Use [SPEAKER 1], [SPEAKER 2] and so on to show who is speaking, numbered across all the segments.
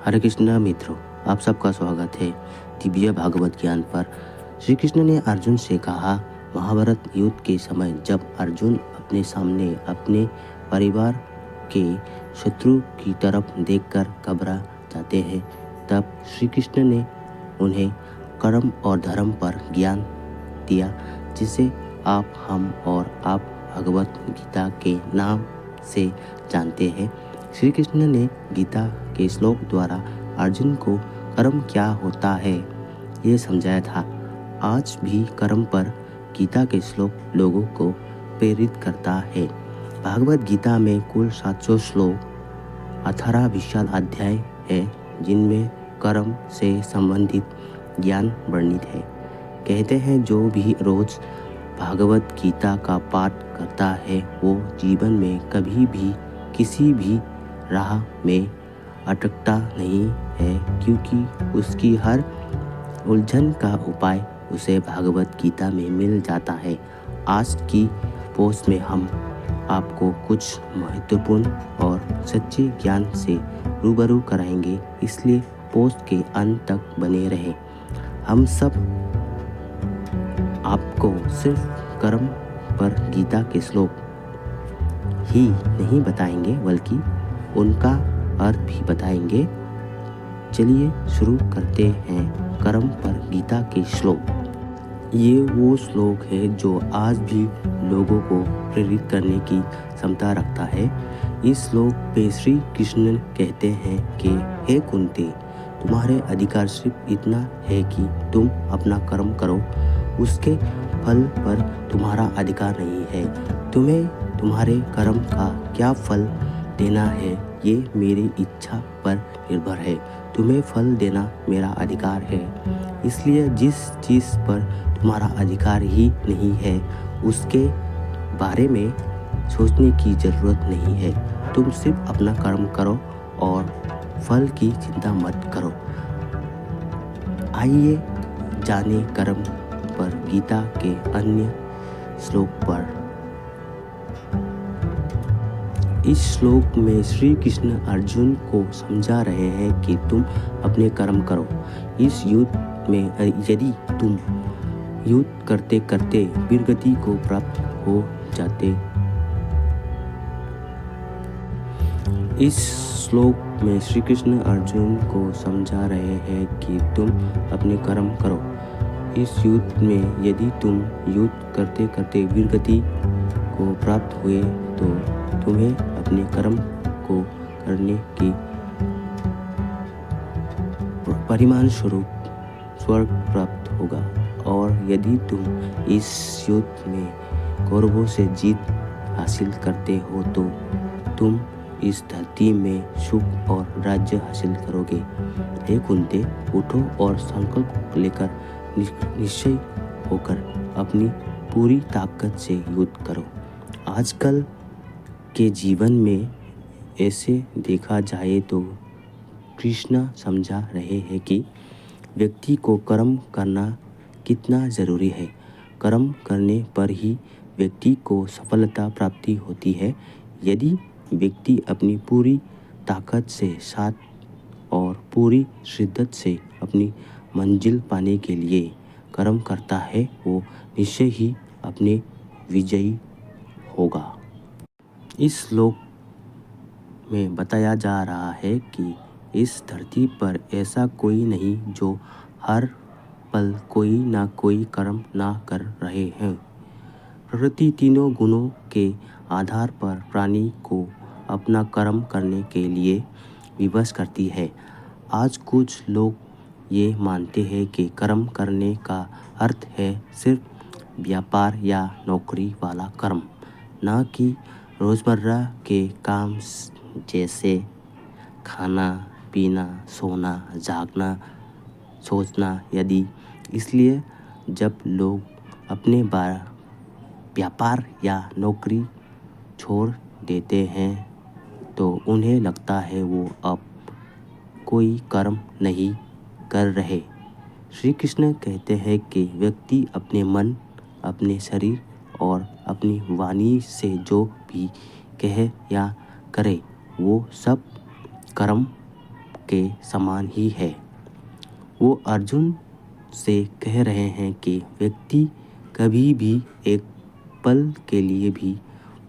[SPEAKER 1] हरे कृष्ण मित्रों, आप सबका स्वागत है दिव्य भागवत ज्ञान पर। श्री कृष्ण ने अर्जुन से कहा, महाभारत युद्ध के समय जब अर्जुन अपने सामने अपने परिवार के शत्रु की तरफ देखकर घबरा जाते हैं, तब श्री कृष्ण ने उन्हें कर्म और धर्म पर ज्ञान दिया, जिसे आप, हम और आप भगवत गीता के नाम से जानते हैं। श्री कृष्ण ने गीता के श्लोक द्वारा अर्जुन को कर्म क्या होता है ये समझाया था। आज भी कर्म पर गीता के श्लोक लोगों को प्रेरित करता है। भागवत गीता में कुल 700 श्लोक, 18 विशाल अध्याय है, जिनमें कर्म से संबंधित ज्ञान वर्णित है। कहते हैं जो भी रोज भागवत गीता का पाठ करता है वो जीवन में कभी भी किसी भी राह में अटकता नहीं है, क्योंकि उसकी हर उलझन का उपाय उसे भागवत गीता में मिल जाता है। आज की पोस्ट में हम आपको कुछ महत्वपूर्ण और सच्चे ज्ञान से रूबरू कराएंगे, इसलिए पोस्ट के अंत तक बने रहें। हम सब आपको सिर्फ कर्म पर गीता के श्लोक ही नहीं बताएंगे, बल्कि उनका अर्थ भी बताएंगे। चलिए शुरू करते हैं कर्म पर गीता के श्लोक। ये वो श्लोक है जो आज भी लोगों को प्रेरित करने की क्षमता रखता है। इस श्लोक पे श्री कृष्ण कहते हैं कि हे कुंती, तुम्हारे अधिकार सिर्फ इतना है कि तुम अपना कर्म करो, उसके फल पर तुम्हारा अधिकार नहीं है। तुम्हें तुम्हारे कर्म का क्या फल देना है ये मेरी इच्छा पर निर्भर है। तुम्हें फल देना मेरा अधिकार है, इसलिए जिस चीज़ पर तुम्हारा अधिकार ही नहीं है उसके बारे में सोचने की ज़रूरत नहीं है। तुम सिर्फ अपना कर्म करो और फल की चिंता मत करो। आइए जाने कर्म पर गीता के अन्य श्लोक पर। इस श्लोक में श्री कृष्ण अर्जुन को समझा रहे हैं कि तुम अपने कर्म करो। इस युद्ध में यदि तुम युद्ध करते करते वीरगति को प्राप्त हो जाते। इस श्लोक में श्री कृष्ण अर्जुन को समझा रहे हैं कि तुम अपने कर्म करो। इस युद्ध में यदि तुम युद्ध करते करते वीरगति को प्राप्त हुए तो तुम्हें अपने कर्म को करने की परिमाण स्वरूप स्वर्ग प्राप्त होगा। और यदि तुम इस युद्ध में कौरवों से जीत हासिल करते हो तो तुम इस धरती में सुख और राज्य हासिल करोगे। हे कुंती, उठो और संकल्प लेकर निश्चय होकर अपनी पूरी ताकत से युद्ध करो। आजकल के जीवन में ऐसे देखा जाए तो कृष्ण समझा रहे हैं कि व्यक्ति को कर्म करना कितना ज़रूरी है। कर्म करने पर ही व्यक्ति को सफलता प्राप्ति होती है। यदि व्यक्ति अपनी पूरी ताकत से साथ और पूरी शिद्दत से अपनी मंजिल पाने के लिए कर्म करता है, वो निश्चय ही अपने विजयी होगा। इस श्लोक में बताया जा रहा है कि इस धरती पर ऐसा कोई नहीं जो हर पल कोई ना कोई कर्म ना कर रहे हैं। प्रकृति तीनों गुणों के आधार पर प्राणी को अपना कर्म करने के लिए विवश करती है। आज कुछ लोग ये मानते हैं कि कर्म करने का अर्थ है सिर्फ व्यापार या नौकरी वाला कर्म, ना कि रोज़मर्रा के काम जैसे खाना पीना, सोना, जागना, सोचना यदि। इसलिए जब लोग अपने व्यापार या नौकरी छोड़ देते हैं तो उन्हें लगता है वो अब कोई कर्म नहीं कर रहे। श्री कृष्ण कहते हैं कि व्यक्ति अपने मन, अपने शरीर और अपनी वाणी से जो भी कहे या करे वो सब कर्म के समान ही है। वो अर्जुन से कह रहे हैं कि व्यक्ति कभी भी एक पल के लिए भी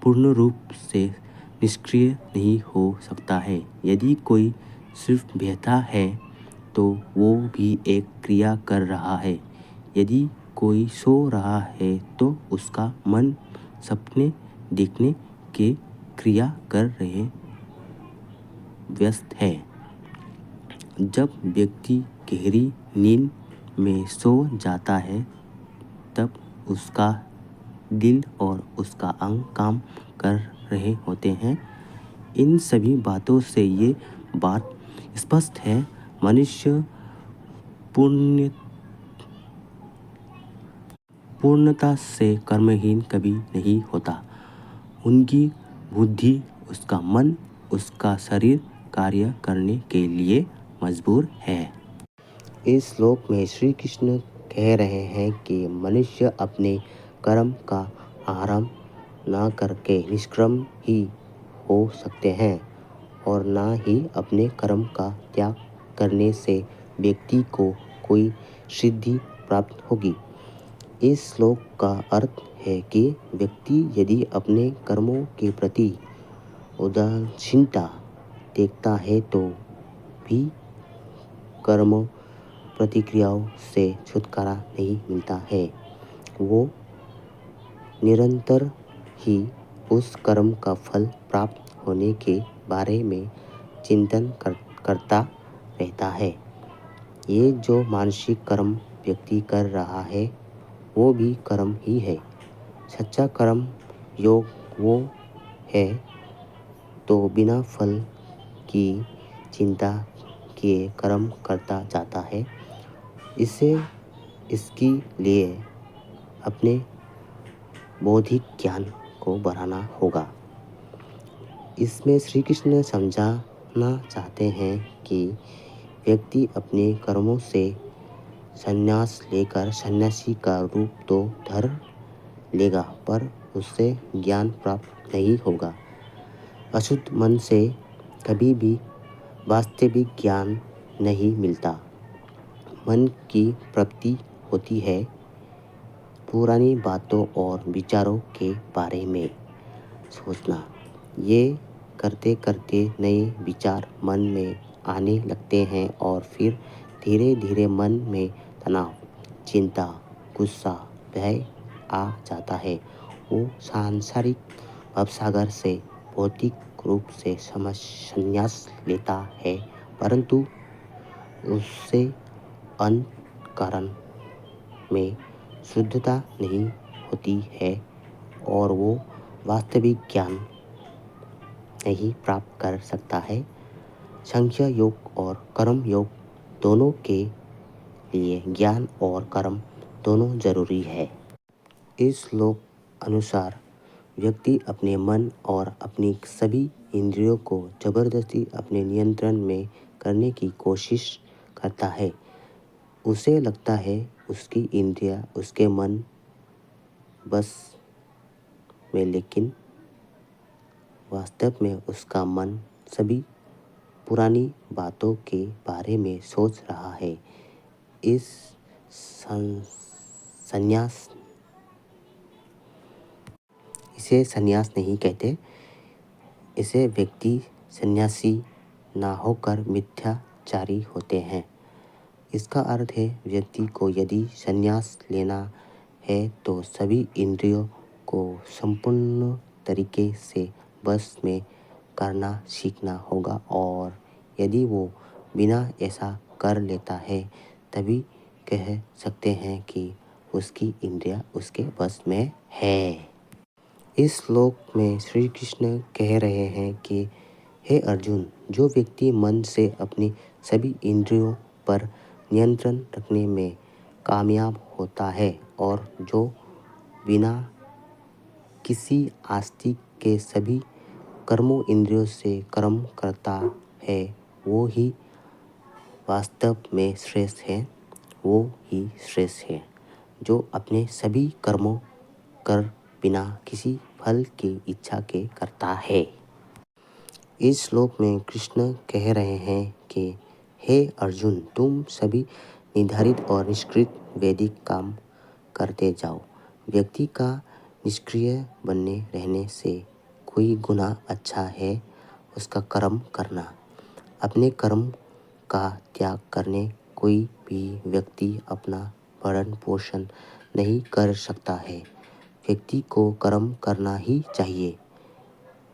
[SPEAKER 1] पूर्ण रूप से निष्क्रिय नहीं हो सकता है। यदि कोई सिर्फ बैठा है तो वो भी एक क्रिया कर रहा है। यदि कोई सो रहा है तो उसका मन सपने देखने के क्रिया कर रहे व्यस्त है। जब व्यक्ति गहरी नींद में सो जाता है तब उसका दिल और उसका अंग काम कर रहे होते हैं। इन सभी बातों से ये बात स्पष्ट है, मनुष्य पूर्णता से कर्महीन कभी नहीं होता। उनकी बुद्धि, उसका मन, उसका शरीर कार्य करने के लिए मजबूर है। इस श्लोक में श्री कृष्ण कह रहे हैं कि मनुष्य अपने कर्म का आरंभ न करके निष्कर्म ही हो सकते हैं और न ही अपने कर्म का त्याग करने से व्यक्ति को कोई सिद्धि प्राप्त होगी। इस श्लोक का अर्थ है कि व्यक्ति यदि अपने कर्मों के प्रति उदासीनता देखता है तो भी कर्म प्रतिक्रियाओं से छुटकारा नहीं मिलता है। वो निरंतर ही उस कर्म का फल प्राप्त होने के बारे में चिंतन करता रहता है। ये जो मानसिक कर्म व्यक्ति कर रहा है वो भी कर्म ही है। सच्चा कर्म योग वो है तो बिना फल की चिंता किए कर्म करता जाता है। इसके लिए अपने बौद्धिक ज्ञान को बढ़ाना होगा। इसमें श्री कृष्ण समझाना चाहते हैं कि व्यक्ति अपने कर्मों से संन्यास लेकर सन्यासी का रूप तो धर लेगा पर उससे ज्ञान प्राप्त नहीं होगा। अशुद्ध मन से कभी भी वास्तविक ज्ञान नहीं मिलता। मन की प्राप्ति होती है पुरानी बातों और विचारों के बारे में सोचना। ये करते करते नए विचार मन में आने लगते हैं और फिर धीरे धीरे मन में तनाव, चिंता, गुस्सा, भय आ जाता है। वो सांसारिक भवसागर से भौतिक रूप से संन्यास लेता है परंतु उससे अंतःकरण में शुद्धता नहीं होती है और वो वास्तविक ज्ञान नहीं प्राप्त कर सकता है। सांख्य योग और कर्म योग दोनों के लिए ज्ञान और कर्म दोनों जरूरी है। इस श्लोक अनुसार व्यक्ति अपने मन और अपनी सभी इंद्रियों को जबरदस्ती अपने नियंत्रण में करने की कोशिश करता है। उसे लगता है उसकी इंद्रियां उसके मन बस में, लेकिन वास्तव में उसका मन सभी पुरानी बातों के बारे में सोच रहा है। इसे संन्यास नहीं कहते। इसे व्यक्ति सन्यासी ना होकर मिथ्याचारी होते हैं। इसका अर्थ है व्यक्ति को यदि संन्यास लेना है तो सभी इंद्रियों को संपूर्ण तरीके से बस में करना सीखना होगा और यदि वो बिना ऐसा कर लेता है तभी कह सकते हैं कि उसकी इंद्रियां उसके बस में है। इस श्लोक में श्री कृष्ण कह रहे हैं कि हे अर्जुन, जो व्यक्ति मन से अपनी सभी इंद्रियों पर नियंत्रण रखने में कामयाब होता है और जो बिना किसी आस्तिक के सभी कर्मों इंद्रियों से कर्म करता है वो ही वास्तव में श्रेष्ठ है। वो ही श्रेष्ठ है जो अपने सभी कर्मों कर बिना किसी फल की इच्छा के करता है। इस श्लोक में कृष्ण कह रहे हैं कि हे अर्जुन, तुम सभी निर्धारित और निष्क्रिय वैदिक काम करते जाओ। व्यक्ति का निष्क्रिय बने रहने से कोई गुना अच्छा है उसका कर्म करना। अपने कर्म का त्याग करने कोई भी व्यक्ति अपना भरण पोषण नहीं कर सकता है। व्यक्ति को कर्म करना ही चाहिए।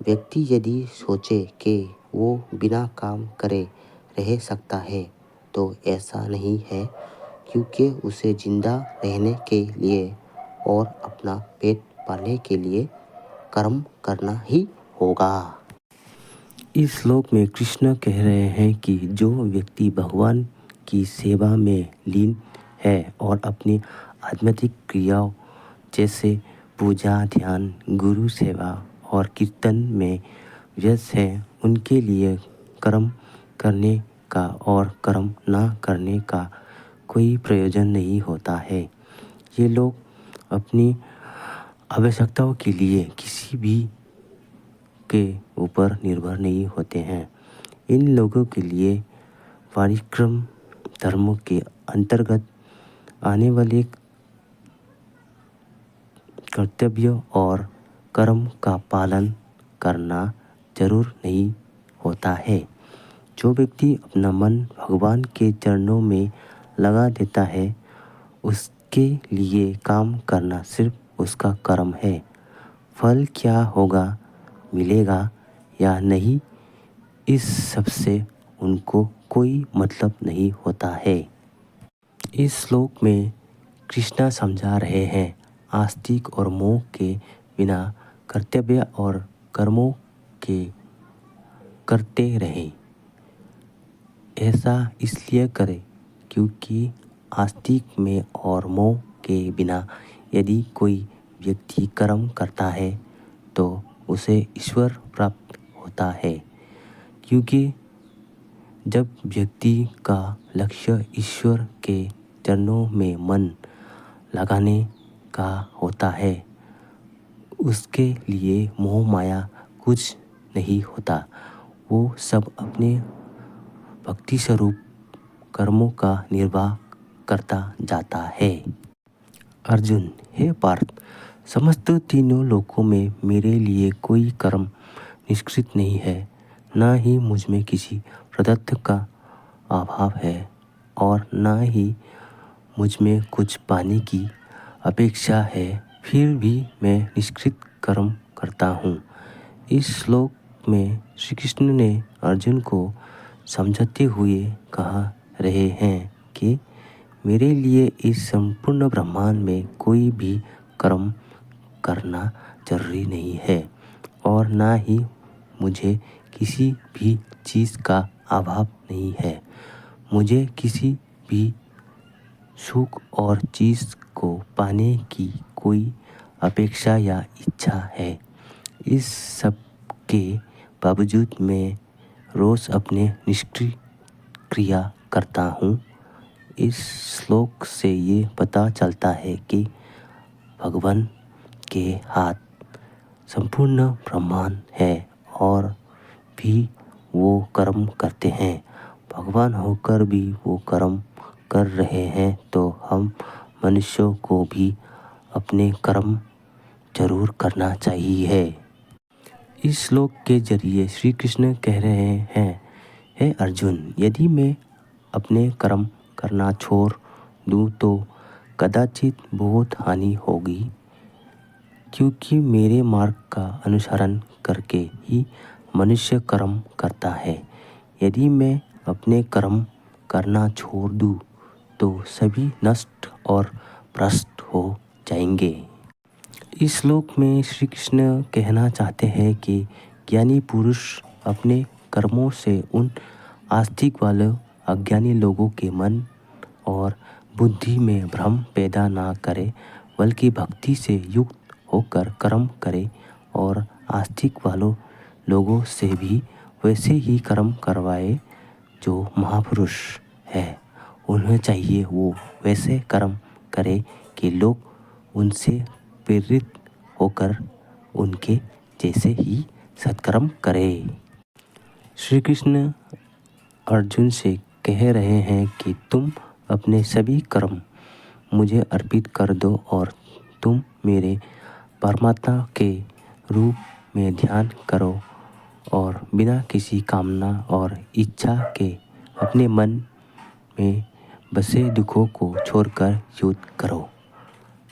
[SPEAKER 1] व्यक्ति यदि सोचे कि वो बिना काम करे रह सकता है तो ऐसा नहीं है, क्योंकि उसे जिंदा रहने के लिए और अपना पेट पालने के लिए कर्म करना ही होगा। इस श्लोक में कृष्ण कह रहे हैं कि जो व्यक्ति भगवान की सेवा में लीन है और अपनी आध्यात्मिक क्रियाओं जैसे पूजा, ध्यान, गुरु सेवा और कीर्तन में व्यस्त है, उनके लिए कर्म करने का और कर्म ना करने का कोई प्रयोजन नहीं होता है। ये लोग अपनी आवश्यकताओं के लिए किसी भी के ऊपर निर्भर नहीं होते हैं। इन लोगों के लिए परिक्रम धर्म के अंतर्गत आने वाले कर्तव्य और कर्म का पालन करना जरूर नहीं होता है। जो व्यक्ति अपना मन भगवान के चरणों में लगा देता है, उसके लिए काम करना सिर्फ उसका कर्म है। फल क्या होगा, मिलेगा या नहीं, इस सबसे उनको कोई मतलब नहीं होता है। इस श्लोक में कृष्णा समझा रहे हैं, आस्तिक और मोह के बिना कर्तव्य और कर्मों के करते रहें। ऐसा इसलिए करें क्योंकि आस्तिक में और मोह के बिना यदि कोई व्यक्ति कर्म करता है तो उसे ईश्वर प्राप्त होता है, क्योंकि जब व्यक्ति का लक्ष्य ईश्वर के चरणों में मन लगाने का होता है, उसके लिए मोह माया कुछ नहीं होता। वो सब अपने भक्ति स्वरूप कर्मों का निर्वाह करता जाता है। अर्जुन, हे पार्थ, समस्त तीनों लोकों में मेरे लिए कोई कर्म निष्कृत नहीं है, ना ही मुझ में किसी प्रदत्त का अभाव है और ना ही मुझ में कुछ पाने की अपेक्षा है, फिर भी मैं निष्कृत कर्म करता हूँ। इस श्लोक में श्री कृष्ण ने अर्जुन को समझाते हुए कहा रहे हैं कि मेरे लिए इस संपूर्ण ब्रह्मांड में कोई भी कर्म करना जरूरी नहीं है और ना ही मुझे किसी भी चीज़ का अभाव नहीं है। मुझे किसी भी सुख और चीज़ को पाने की कोई अपेक्षा या इच्छा है। इस सब के बावजूद मैं रोज़ अपने निष्क्रिय क्रिया करता हूँ। इस श्लोक से ये पता चलता है कि भगवान के हाथ संपूर्ण ब्रह्मांड है और भी वो कर्म करते हैं। भगवान होकर भी वो कर्म कर रहे हैं, तो हम मनुष्यों को भी अपने कर्म जरूर करना चाहिए। इस श्लोक के जरिए श्री कृष्ण कह रहे हैं, हे अर्जुन, यदि मैं अपने कर्म करना छोड़ दूँ तो कदाचित बहुत हानि होगी, क्योंकि मेरे मार्ग का अनुसरण करके ही मनुष्य कर्म करता है। यदि मैं अपने कर्म करना छोड़ दूँ तो सभी नष्ट और भ्रष्ट हो जाएंगे। इस श्लोक में श्री कृष्ण कहना चाहते हैं कि ज्ञानी पुरुष अपने कर्मों से उन आस्तिक वाले अज्ञानी लोगों के मन और बुद्धि में भ्रम पैदा ना करे, बल्कि भक्ति से युक्त होकर कर्म करे और आस्तिक वालों लोगों से भी वैसे ही कर्म करवाए। जो महापुरुष है उन्हें चाहिए वो वैसे कर्म करे कि लोग उनसे प्रेरित होकर उनके जैसे ही सत्कर्म करें। श्री कृष्ण अर्जुन से कह रहे हैं कि तुम अपने सभी कर्म मुझे अर्पित कर दो और तुम मेरे परमात्मा के रूप में ध्यान करो और बिना किसी कामना और इच्छा के अपने मन में बसे दुखों को छोड़कर युद्ध करो।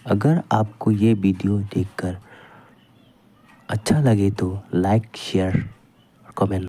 [SPEAKER 1] अगर आपको ये वीडियो देखकर अच्छा लगे तो लाइक, शेयर और कमेंट